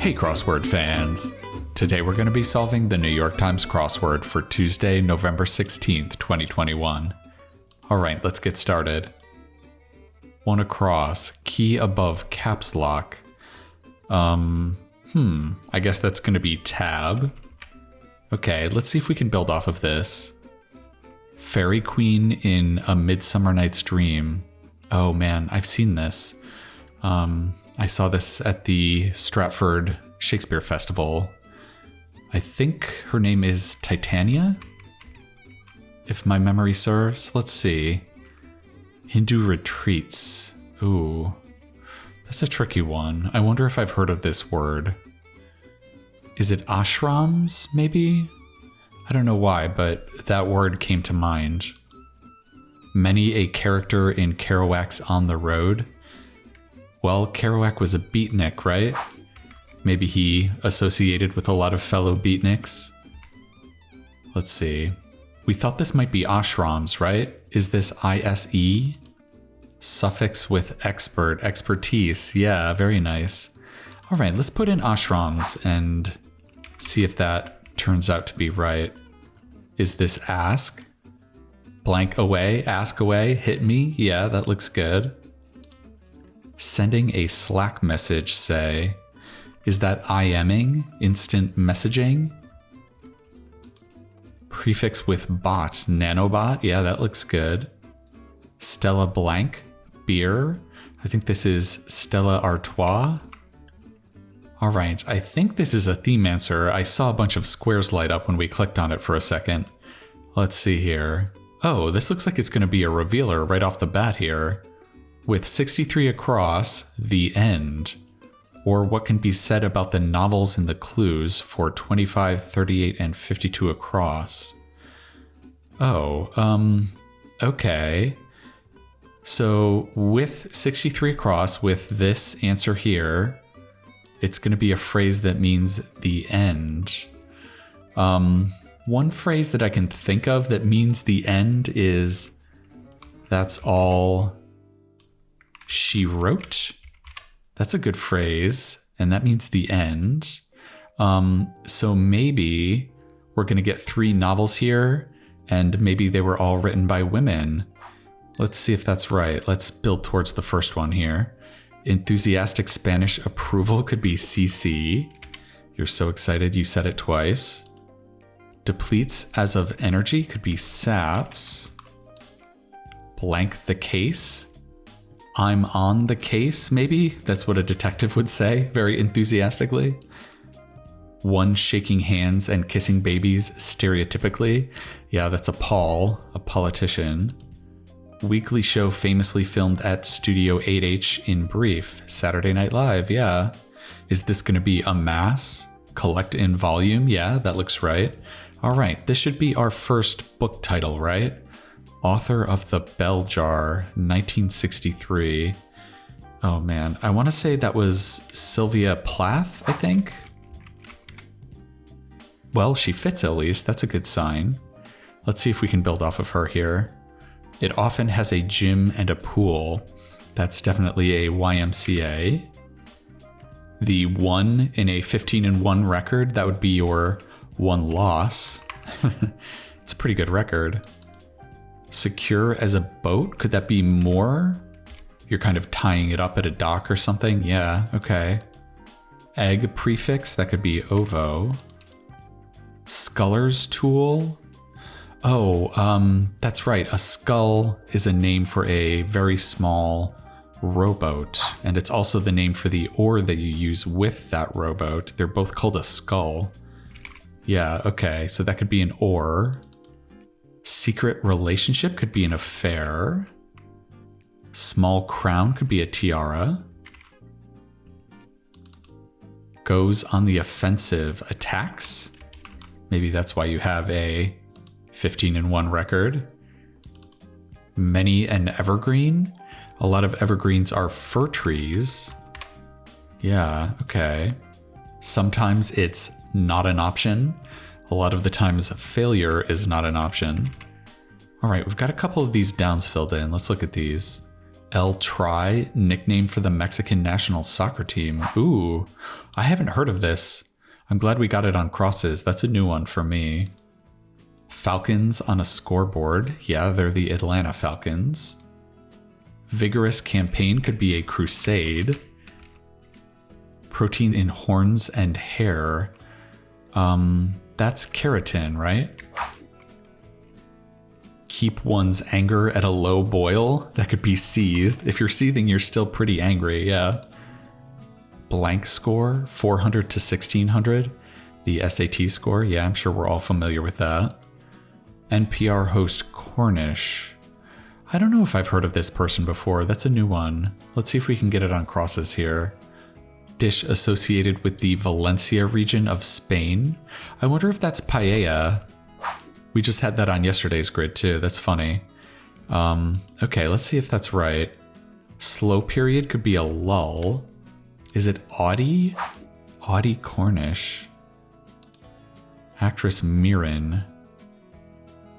Hey crossword fans! Today we're going to be solving the New York Times crossword for Tuesday, November 16th, 2021. Alright, let's get started. One across, key above caps lock. I guess that's going to be tab. Okay, let's see if we can build off of this. Fairy Queen in A Midsummer Night's Dream. Oh man, I've seen this. I saw this at the Stratford Shakespeare Festival. I think her name is Titania, if my memory serves. Let's see. Hindu retreats. Ooh, that's a tricky one. I wonder if I've heard of this word. Is it ashrams, maybe? I don't know why, but that word came to mind. Many a character in Kerouac's On the Road. Well, Kerouac was a beatnik, right? Maybe he associated with a lot of fellow beatniks. Let's see. We thought this might be ashrams, right? Is this ISE? Suffix with expert, expertise. Yeah, very nice. All right, let's put in ashrams and see if that turns out to be right. Is this ask? Blank away, ask away, hit me. Yeah, that looks good. Sending a Slack message, say. Is that IMing? Instant messaging? Prefix with bot, nanobot. Yeah, that looks good. Stella blank, beer. I think this is Stella Artois. All right, I think this is a theme answer. I saw a bunch of squares light up when we clicked on it for a second. Let's see here. Oh, this looks like it's going to be a revealer right off the bat here. With 63 across, the end. Or what can be said about the novels and the clues for 25, 38, and 52 across. Oh, okay. So with 63 across, with this answer here, it's going to be a phrase that means the end. One phrase that I can think of that means the end is, that's all she wrote. That's a good phrase, and that means the end. So maybe we're going to get 3 novels here, and maybe they were all written by women. Let's see if that's right. Let's build towards the first one here. Enthusiastic Spanish approval could be CC. You're so excited you said it twice. Depletes as of energy could be saps. Blank the case. I'm on the case, maybe? That's what a detective would say, very enthusiastically. One shaking hands and kissing babies stereotypically. Yeah, that's a Paul, a politician. Weekly show famously filmed at Studio 8H in brief. Saturday Night Live, yeah. Is this going to be amass? Collect in volume? Yeah, that looks right. All right, this should be our first book title, right? Author of The Bell Jar, 1963. Oh man, I want to say that was Sylvia Plath, I think? Well, she fits at least, that's a good sign. Let's see if we can build off of her here. It often has a gym and a pool. That's definitely a YMCA. The 1 in a 15-1 record, that would be your 1 loss. It's a pretty good record. Secure as a boat, could that be more? You're kind of tying it up at a dock or something? Yeah, okay. Egg prefix, that could be ovo. Sculler's tool. Oh, that's right. A scull is a name for a very small rowboat, and it's also the name for the oar that you use with that rowboat. They're both called a scull. Yeah, okay, so that could be an oar. Secret relationship could be an affair. Small crown could be a tiara. Goes on the offensive, attacks. Maybe that's why you have a 15-1 record. Many an evergreen. A lot of evergreens are fir trees. Yeah, okay. Sometimes it's not an option. A lot of the times failure is not an option. All right, we've got a couple of these downs filled in. Let's look at these. El Tri, nickname for the Mexican national soccer team. Ooh, I haven't heard of this. I'm glad we got it on crosses. That's a new one for me. Falcons on a scoreboard. Yeah, they're the Atlanta Falcons. Vigorous campaign could be a crusade. Protein in horns and hair. That's keratin, right? Keep one's anger at a low boil. That could be seethe. If you're seething, you're still pretty angry, yeah. Blank score, 400 to 1600. The SAT score, yeah, I'm sure we're all familiar with that. NPR host Cornish. I don't know if I've heard of this person before. That's a new one. Let's see if we can get it on crosses here. Dish associated with the Valencia region of Spain. I wonder if that's paella. We just had that on yesterday's grid too. That's funny. Okay, let's see if that's right. Slow period could be a lull. Is it Audie? Audie Cornish. Actress Mirren.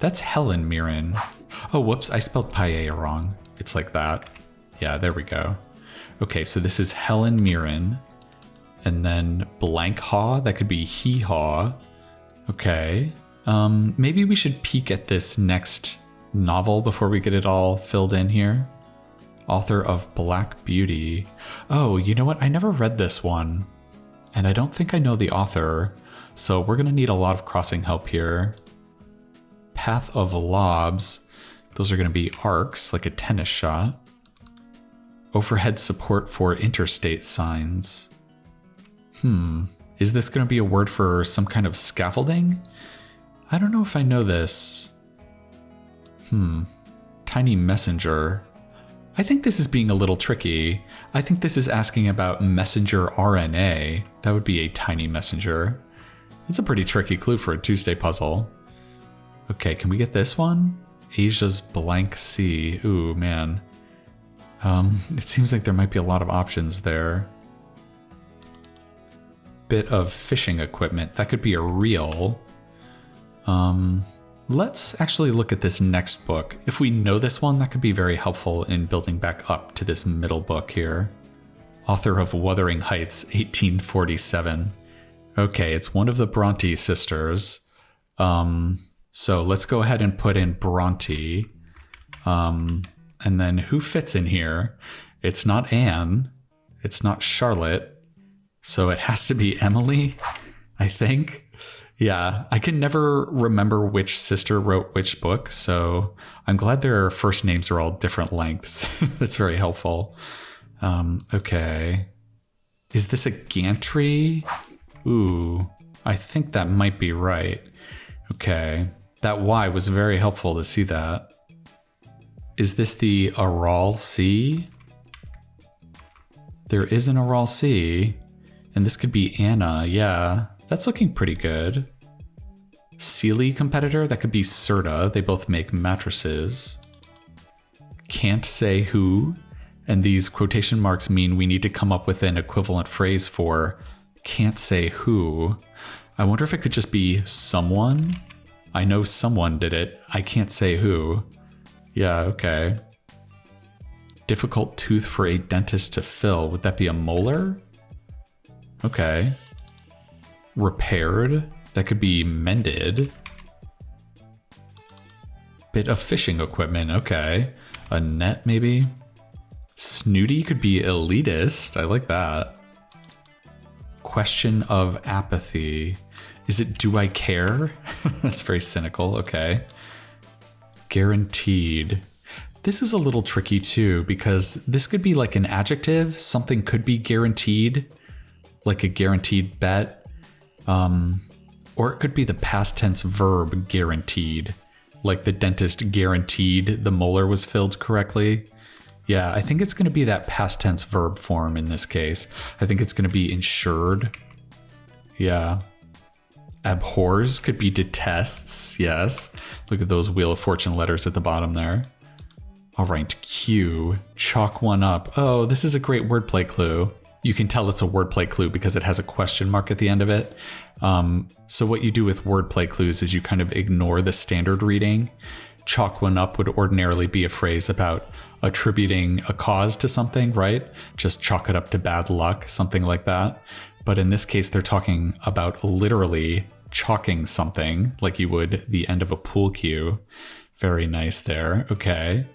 That's Helen Mirren. Oh, whoops, I spelled paella wrong. It's like that. Yeah, there we go. Okay, so this is Helen Mirren. And then blank haw, that could be hee haw. Okay. Maybe we should peek at this next novel before we get it all filled in here. Author of Black Beauty. Oh, you know what? I never read this one. And I don't think I know the author. So we're going to need a lot of crossing help here. Path of Lobs. Those are going to be arcs, like a tennis shot. Overhead support for interstate signs. Is this going to be a word for some kind of scaffolding? I don't know if I know this. Tiny messenger. I think this is being a little tricky. I think this is asking about messenger RNA. That would be a tiny messenger. It's a pretty tricky clue for a Tuesday puzzle. Okay, can we get this one? Asia's blank sea. Ooh, man. It seems like there might be a lot of options there. Bit of fishing equipment. That could be a reel. Let's actually look at this next book. If we know this one, that could be very helpful in building back up to this middle book here. Author of Wuthering Heights, 1847. Okay, it's one of the Bronte sisters. So let's go ahead and put in Bronte. And then who fits in here? It's not Anne. It's not Charlotte. So it has to be Emily, I think. Yeah, I can never remember which sister wrote which book, so I'm glad their first names are all different lengths. That's very helpful. Okay. Is this a gantry? Ooh, I think that might be right. Okay. That Y was very helpful to see that. Is this the Aral Sea? There is an Aral Sea. And this could be Anna, yeah. That's looking pretty good. Sealy competitor, that could be Serta. They both make mattresses. Can't say who. And these quotation marks mean we need to come up with an equivalent phrase for can't say who. I wonder if it could just be someone. I know someone did it. I can't say who. Yeah, okay. Difficult tooth for a dentist to fill. Would that be a molar? Okay. Repaired. That could be mended. Bit of fishing equipment. Okay. A net, maybe? Snooty could be elitist. I like that. Question of apathy. Is it do I care? That's very cynical. Okay. Guaranteed. This is a little tricky too, because this could be like an adjective. Something could be guaranteed, like a guaranteed bet. Or it could be the past tense verb guaranteed, like the dentist guaranteed the molar was filled correctly. Yeah, I think it's going to be that past tense verb form in this case. I think it's going to be insured. Yeah. Abhors could be detests. Yes. Look at those Wheel of Fortune letters at the bottom there. All right, Q. Chalk one up. Oh, this is a great wordplay clue. You can tell it's a wordplay clue because it has a question mark at the end of it. So what you do with wordplay clues is you kind of ignore the standard reading. Chalk one up would ordinarily be a phrase about attributing a cause to something, right? Just chalk it up to bad luck, something like that. But in this case, they're talking about literally chalking something like you would the end of a pool cue. Very nice there. Okay.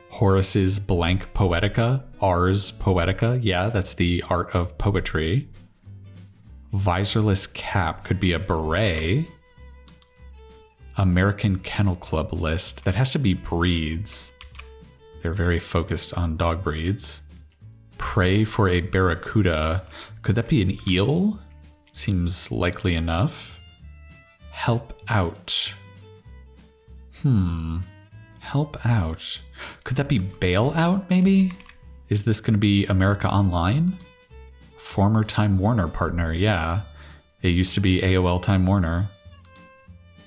Horace's blank Poetica, Ars Poetica. Yeah, that's the art of poetry. Visorless cap could be a beret. American Kennel Club list. That has to be breeds. They're very focused on dog breeds. Pray for a barracuda. Could that be an eel? Seems likely enough. Help out. Help out. Could that be bail out, maybe? Is this going to be America Online? Former Time Warner partner, yeah. It used to be AOL Time Warner.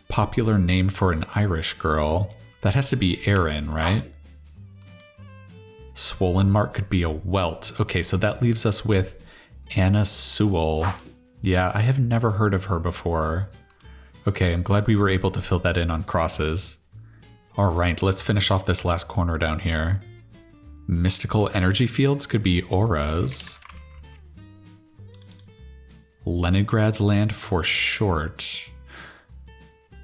Popular name for an Irish girl. That has to be Erin, right? Swollen mark could be a welt. Okay, so that leaves us with Anna Sewell. Yeah, I have never heard of her before. Okay, I'm glad we were able to fill that in on crosses. All right, let's finish off this last corner down here. Mystical energy fields could be auras. Leningrad's land for short.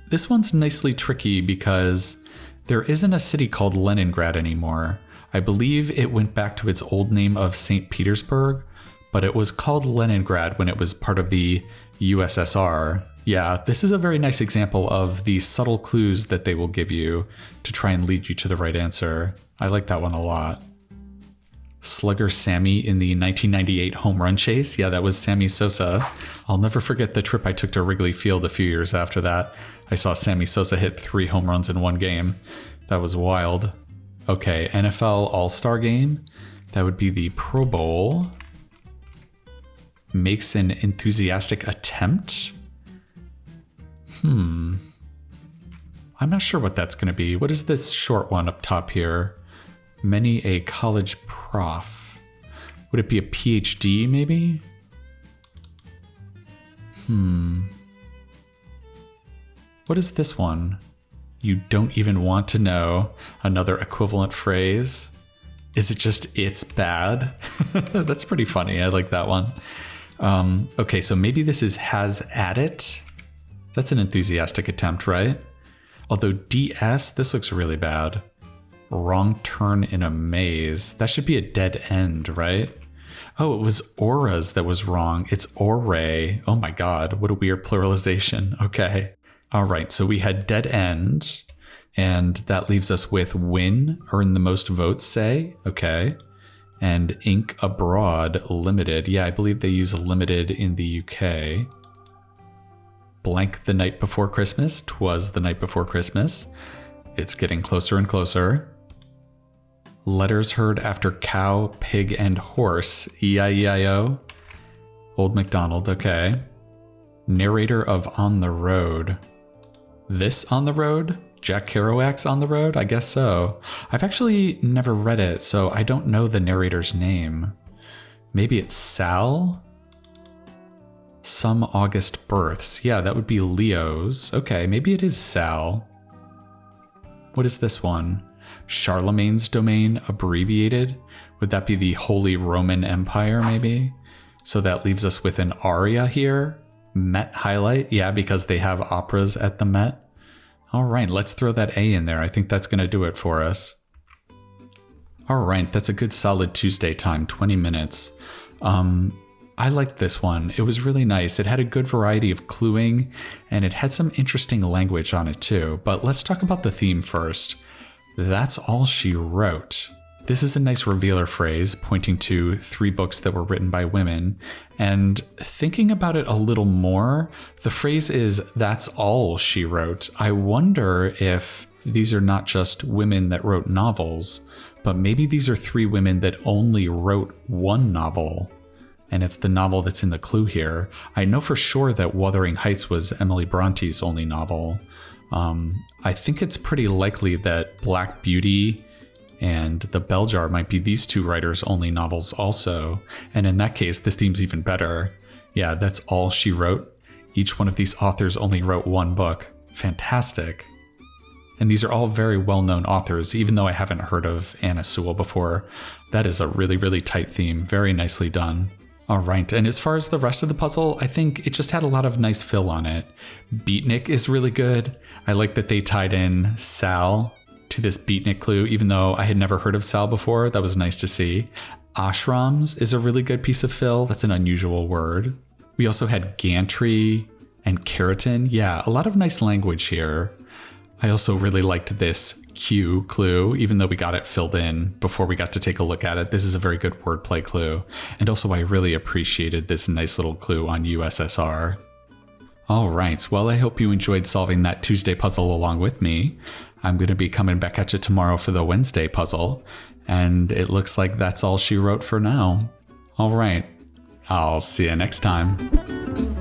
This one's nicely tricky because there isn't a city called Leningrad anymore. I believe it went back to its old name of St. Petersburg, but it was called Leningrad when it was part of the USSR. Yeah, this is a very nice example of the subtle clues that they will give you to try and lead you to the right answer. I like that one a lot. Slugger Sammy in the 1998 home run chase. Yeah, that was Sammy Sosa. I'll never forget the trip I took to Wrigley Field a few years after that. I saw Sammy Sosa hit 3 home runs in one game. That was wild. Okay, NFL All-Star Game. That would be the Pro Bowl. Makes an enthusiastic attempt. I'm not sure what that's going to be. What is this short one up top here? Many a college prof. Would it be a PhD, maybe? What is this one? You don't even want to know. Another equivalent phrase. Is it just it's bad? That's pretty funny. I like that one. Okay, so maybe this is has at it. That's an enthusiastic attempt, right? Although DS, this looks really bad. Wrong turn in a maze. That should be a dead end, right? Oh, it was auras that was wrong. It's aurae. Oh my God, what a weird pluralization. Okay. All right, so we had dead end, and that leaves us with win, earn the most votes, say. Okay. And Inc. Abroad Limited. Yeah, I believe they use limited in the UK. Blank the night before Christmas. 'Twas the night before Christmas. It's getting closer and closer. Letters heard after cow, pig, and horse. E-I-E-I-O. Old MacDonald, okay. Narrator of On the Road. This On the Road? Jack Kerouac's On the Road? I guess so. I've actually never read it, so I don't know the narrator's name. Maybe it's Sal? Some August births. Yeah, that would be Leo's. Okay, maybe it is Sal. What is this one? Charlemagne's domain abbreviated? Would that be the Holy Roman Empire, maybe? So that leaves us with an aria here. Met highlight. Yeah, because they have operas at the Met. All right, let's throw that A in there. I think that's going to do it for us. All right, that's a good solid Tuesday time, 20 minutes. I liked this one. It was really nice. It had a good variety of cluing, and it had some interesting language on it too. But let's talk about the theme first. That's all she wrote. This is a nice revealer phrase pointing to 3 books that were written by women. And thinking about it a little more, the phrase is, that's all she wrote. I wonder if these are not just women that wrote novels, but maybe these are 3 women that only wrote one novel. And it's the novel that's in the clue here. I know for sure that Wuthering Heights was Emily Bronte's only novel. I think it's pretty likely that Black Beauty and The Bell Jar might be these 2 writers' only novels also. And in that case, this theme's even better. Yeah, that's all she wrote. Each one of these authors only wrote one book. Fantastic. And these are all very well-known authors, even though I haven't heard of Anna Sewell before. That is a really, really tight theme. Very nicely done. All right, and as far as the rest of the puzzle, I think it just had a lot of nice fill on it. Beatnik is really good. I like that they tied in Sal to this beatnik clue, even though I had never heard of Sal before. That was nice to see. Ashrams is a really good piece of fill. That's an unusual word. We also had gantry and keratin. Yeah, a lot of nice language here. I also really liked this Q clue, even though we got it filled in before we got to take a look at it. This is a very good wordplay clue. And also I really appreciated this nice little clue on USSR. All right, well, I hope you enjoyed solving that Tuesday puzzle along with me. I'm going to be coming back at you tomorrow for the Wednesday puzzle. And it looks like that's all she wrote for now. All right, I'll see you next time.